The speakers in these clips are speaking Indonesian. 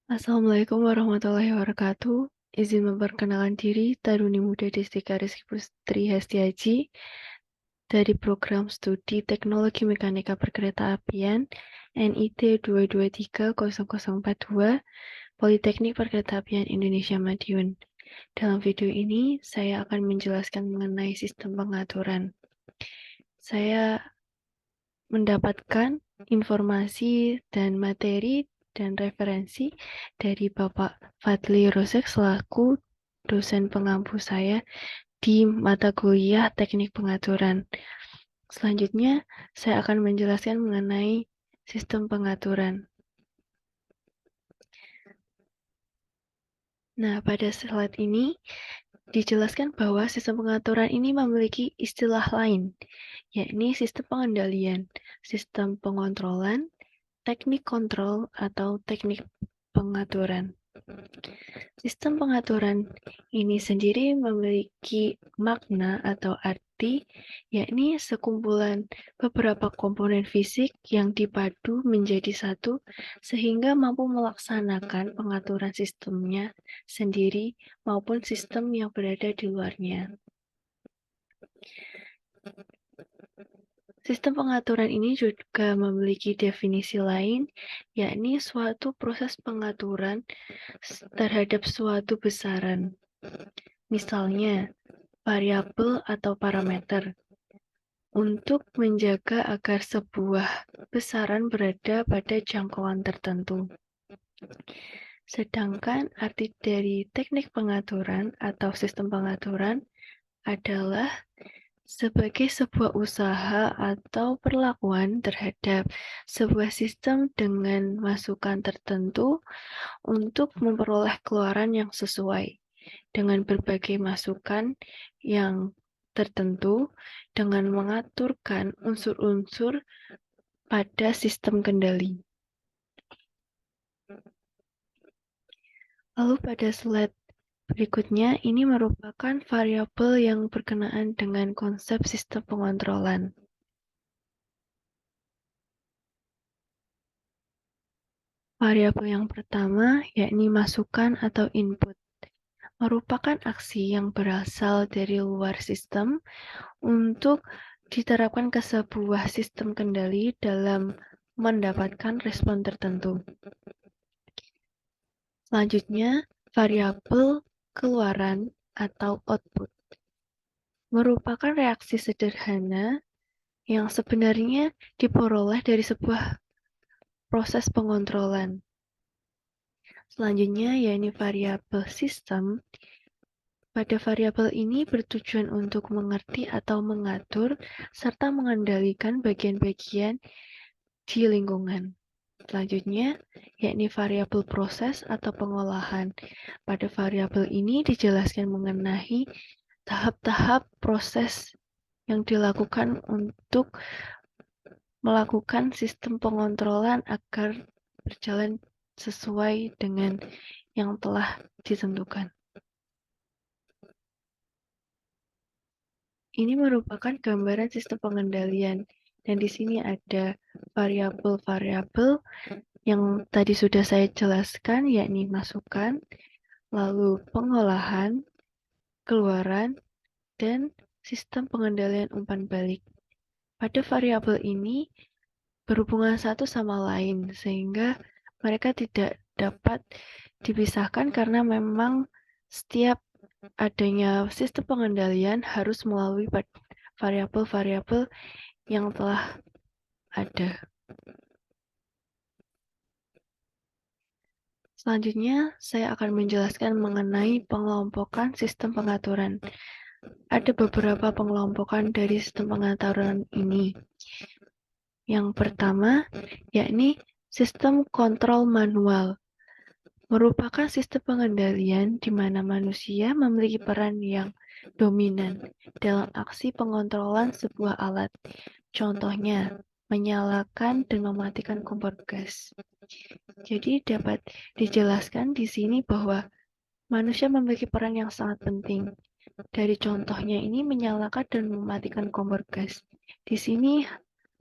Assalamualaikum warahmatullahi wabarakatuh. Izin memperkenalkan diri, Taruni Muda Destika Rizky Putri Hestiaji dari Program Studi Teknologi Mekanika Perkeretaapian NIT 2230042 Politeknik Perkeretaapian Indonesia Madiun. Dalam video ini, saya akan menjelaskan mengenai sistem pengaturan. Saya mendapatkan informasi dan materi dan referensi dari Bapak Fadli Rosek selaku dosen pengampu saya di mata kuliah Teknik Pengaturan. Selanjutnya, saya akan menjelaskan mengenai sistem pengaturan. Nah, pada slide ini dijelaskan bahwa sistem pengaturan ini memiliki istilah lain, yakni sistem pengendalian, sistem pengontrolan, teknik kontrol, atau teknik pengaturan. Sistem pengaturan ini sendiri memiliki makna atau arti, yakni sekumpulan beberapa komponen fisik yang dipadu menjadi satu sehingga mampu melaksanakan pengaturan sistemnya sendiri maupun sistem yang berada di luarnya. Sistem pengaturan ini juga memiliki definisi lain, yakni suatu proses pengaturan terhadap suatu besaran. Misalnya, variabel atau parameter, untuk menjaga agar sebuah besaran berada pada jangkauan tertentu. Sedangkan arti dari teknik pengaturan atau sistem pengaturan adalah sebagai sebuah usaha atau perlakuan terhadap sebuah sistem dengan masukan tertentu untuk memperoleh keluaran yang sesuai dengan berbagai masukan yang tertentu dengan mengaturkan unsur-unsur pada sistem kendali. Lalu pada slide berikutnya, ini merupakan variabel yang berkenaan dengan konsep sistem pengontrolan. Variabel yang pertama, yakni masukan atau input, merupakan aksi yang berasal dari luar sistem untuk diterapkan ke sebuah sistem kendali dalam mendapatkan respon tertentu. Selanjutnya, variabel keluaran atau output merupakan reaksi sederhana yang sebenarnya diperoleh dari sebuah proses pengontrolan. Selanjutnya, yakni variabel sistem. Pada variabel ini bertujuan untuk mengerti atau mengatur serta mengendalikan bagian-bagian di lingkungan. Selanjutnya, yakni variabel proses atau pengolahan. Pada variabel ini dijelaskan mengenai tahap-tahap proses yang dilakukan untuk melakukan sistem pengontrolan agar berjalan sesuai dengan yang telah ditentukan. Ini merupakan gambaran sistem pengendalian, dan di sini ada variabel-variabel yang tadi sudah saya jelaskan, yakni masukan, lalu pengolahan, keluaran, dan sistem pengendalian umpan balik. Pada variabel ini berhubungan satu sama lain, sehingga mereka tidak dapat dipisahkan karena memang setiap adanya sistem pengendalian harus melalui variabel-variabel yang telah ada. Selanjutnya, saya akan menjelaskan mengenai pengelompokan sistem pengaturan. Ada beberapa pengelompokan dari sistem pengaturan ini. Yang pertama, yakni sistem kontrol manual. Merupakan sistem pengendalian di mana manusia memiliki peran yang dominan dalam aksi pengontrolan sebuah alat. Contohnya, menyalakan dan mematikan kompor gas. Jadi dapat dijelaskan di sini bahwa manusia memiliki peran yang sangat penting. Dari contohnya ini menyalakan dan mematikan kompor gas. Di sini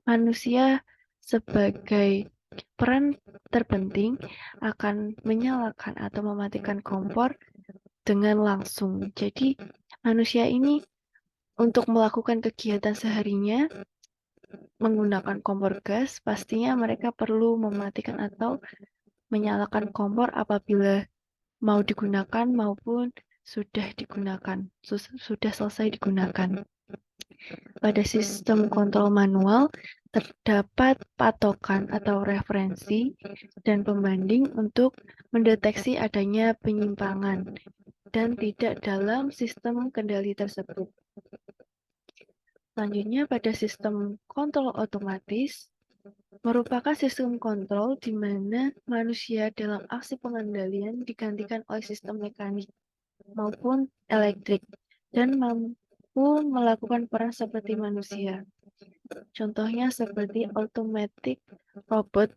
manusia sebagai Peran terpenting akan menyalakan atau mematikan kompor dengan langsung. Jadi, manusia ini untuk melakukan kegiatan seharinya menggunakan kompor gas, pastinya mereka perlu mematikan atau menyalakan kompor apabila mau digunakan maupun sudah digunakan, sudah selesai digunakan. Pada sistem kontrol manual, terdapat patokan atau referensi dan pembanding untuk mendeteksi adanya penyimpangan dan tidak dalam sistem kendali tersebut. Selanjutnya, pada sistem kontrol otomatis, merupakan sistem kontrol di mana manusia dalam aksi pengendalian digantikan oleh sistem mekanik maupun elektrik dan mampu melakukan peran seperti manusia. Contohnya seperti automatic robot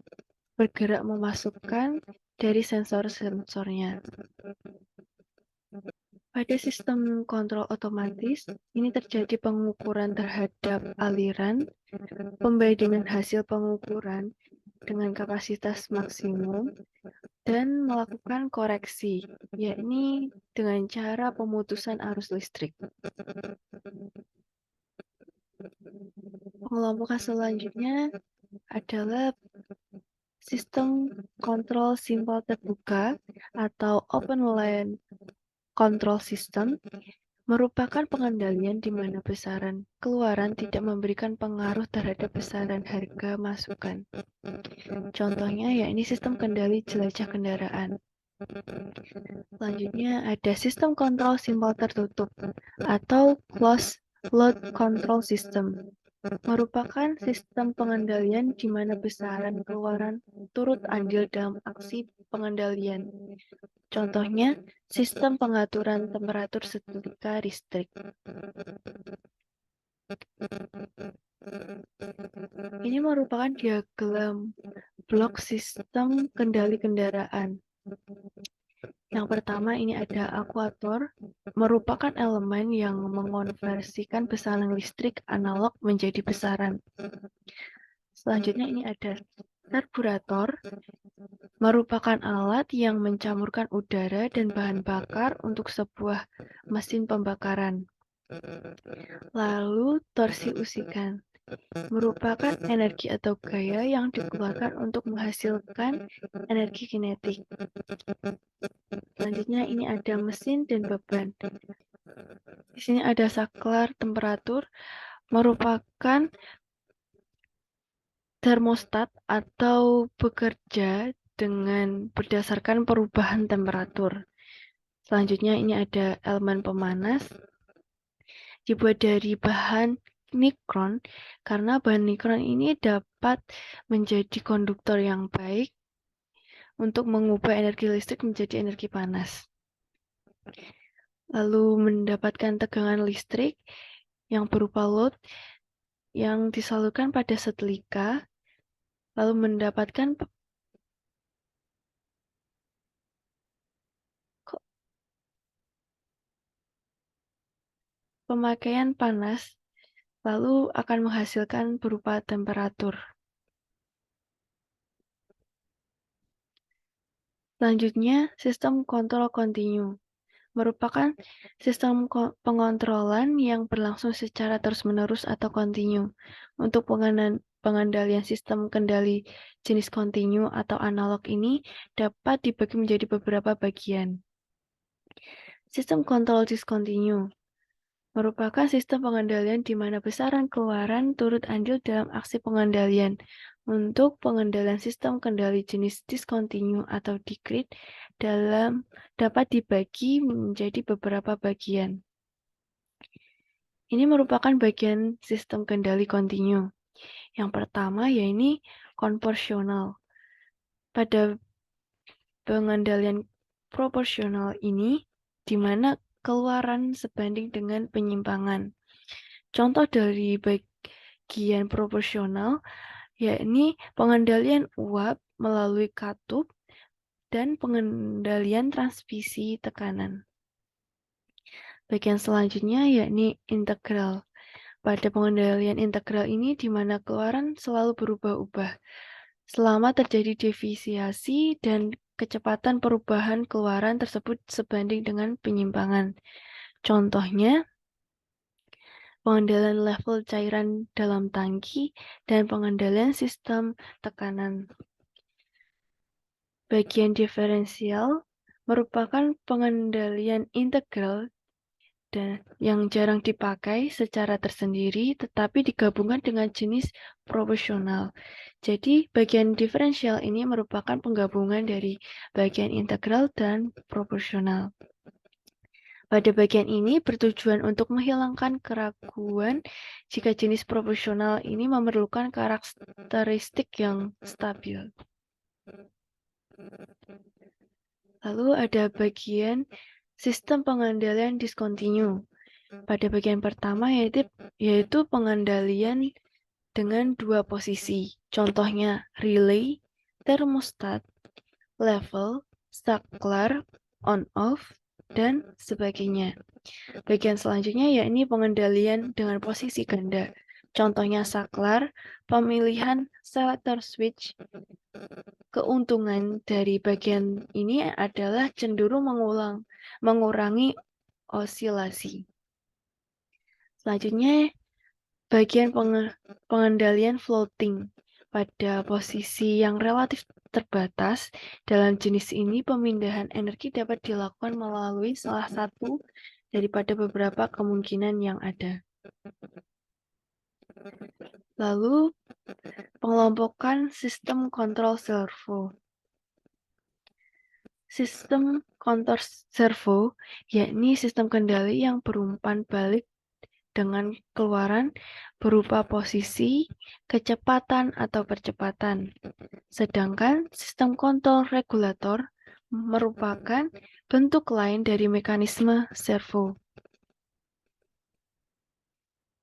bergerak memasukkan dari sensor-sensornya. Pada sistem kontrol otomatis, ini terjadi pengukuran terhadap aliran, pembandingan hasil pengukuran dengan kapasitas maksimum, dan melakukan koreksi, yakni dengan cara pemutusan arus listrik. Pengelompokan selanjutnya adalah sistem kontrol simpel terbuka atau open line control system, merupakan pengendalian di mana besaran keluaran tidak memberikan pengaruh terhadap besaran harga masukan. Contohnya yakni sistem kendali jelajah kendaraan. Selanjutnya ada sistem kontrol simpel tertutup atau closed load control system. Merupakan sistem pengendalian di mana besaran keluaran turut andil dalam aksi pengendalian. Contohnya, sistem pengaturan temperatur setrika listrik. Ini merupakan diagram blok sistem kendali kendaraan. Yang pertama ini ada akuator, merupakan elemen yang mengonversikan besaran listrik analog menjadi besaran. Selanjutnya ini ada karburator, merupakan alat yang mencampurkan udara dan bahan bakar untuk sebuah mesin pembakaran. Lalu torsi usikan, merupakan energi atau gaya yang dikeluarkan untuk menghasilkan energi kinetik. Selanjutnya ini ada mesin dan beban. Di sini ada saklar temperatur, merupakan termostat atau bekerja dengan berdasarkan perubahan temperatur. Selanjutnya ini ada elemen pemanas, dibuat dari bahan nikron, karena bahan nikron ini dapat menjadi konduktor yang baik untuk mengubah energi listrik menjadi energi panas. Lalu mendapatkan tegangan listrik yang berupa load yang disalurkan pada setrika, lalu mendapatkan pemakaian panas, lalu akan menghasilkan berupa temperatur. Selanjutnya, sistem kontrol kontinu merupakan sistem pengontrolan yang berlangsung secara terus-menerus atau kontinu. Untuk pengendalian sistem kendali jenis kontinu atau analog ini dapat dibagi menjadi beberapa bagian. Sistem kontrol diskontinu merupakan sistem pengendalian di mana besaran keluaran turut andil dalam aksi pengendalian. Untuk pengendalian sistem kendali jenis diskontinu atau discrete dapat dibagi menjadi beberapa bagian. Ini merupakan bagian sistem kendali kontinu. Yang pertama yaitu konvensional. Pada pengendalian proporsional ini, di mana keluaran sebanding dengan penyimpangan. Contoh dari bagian proporsional yakni pengendalian uap melalui katup dan pengendalian transmisi tekanan. Bagian selanjutnya yakni integral. Pada pengendalian integral ini di mana keluaran selalu berubah-ubah. selama terjadi defisiasi dan kecepatan perubahan keluaran tersebut sebanding dengan penyimpangan. Contohnya, pengendalian level cairan dalam tangki dan pengendalian sistem tekanan. Bagian diferensial merupakan pengendalian integral dan yang jarang dipakai secara tersendiri tetapi digabungkan dengan jenis proporsional. Jadi bagian diferensial ini merupakan penggabungan dari bagian integral dan proporsional. Pada bagian ini bertujuan untuk menghilangkan keraguan jika jenis proporsional ini memerlukan karakteristik yang stabil. Lalu ada bagian sistem pengendalian diskontinu. Pada bagian pertama yaitu pengendalian dengan dua posisi. Contohnya relay, termostat, level, saklar, on-off, dan sebagainya. Bagian selanjutnya yakni pengendalian dengan posisi ganda. Contohnya saklar, pemilihan selector switch. Keuntungan dari bagian ini adalah cenderung mengurangi osilasi. Selanjutnya, bagian pengendalian floating. Pada posisi yang relatif terbatas, dalam jenis ini pemindahan energi dapat dilakukan melalui salah satu daripada beberapa kemungkinan yang ada. Lalu, pengelompokan sistem kontrol servo. Sistem kontrol servo, yakni sistem kendali yang berumpan balik dengan keluaran berupa posisi, kecepatan, atau percepatan. Sedangkan sistem kontrol regulator merupakan bentuk lain dari mekanisme servo.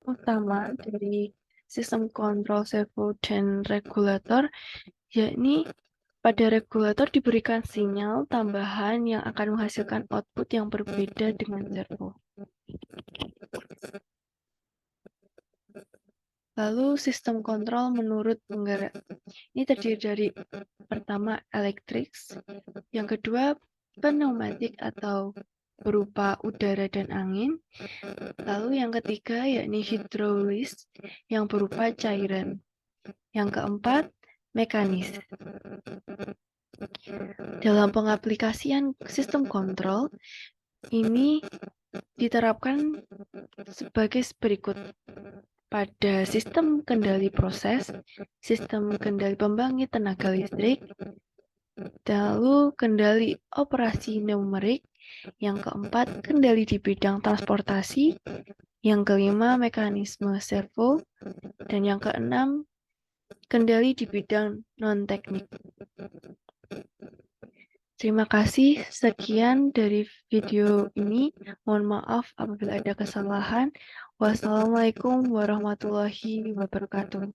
Utama dari sistem kontrol servo dan regulator, yakni pada regulator diberikan sinyal tambahan yang akan menghasilkan output yang berbeda dengan servo. Lalu sistem kontrol menurut penggerak. Ini terdiri dari pertama elektriks, yang kedua pneumatik atau berupa udara dan angin, lalu yang ketiga yakni hidrolis yang berupa cairan, yang keempat mekanis. Dalam pengaplikasian sistem kontrol ini diterapkan sebagai berikut. Pada sistem kendali proses, sistem kendali pembangkit tenaga listrik, lalu kendali operasi numerik, yang keempat kendali di bidang transportasi, yang kelima mekanisme servo, dan yang keenam kendali di bidang non-teknik. Terima kasih, sekian dari video ini. Mohon maaf apabila ada kesalahan. Wassalamualaikum warahmatullahi wabarakatuh.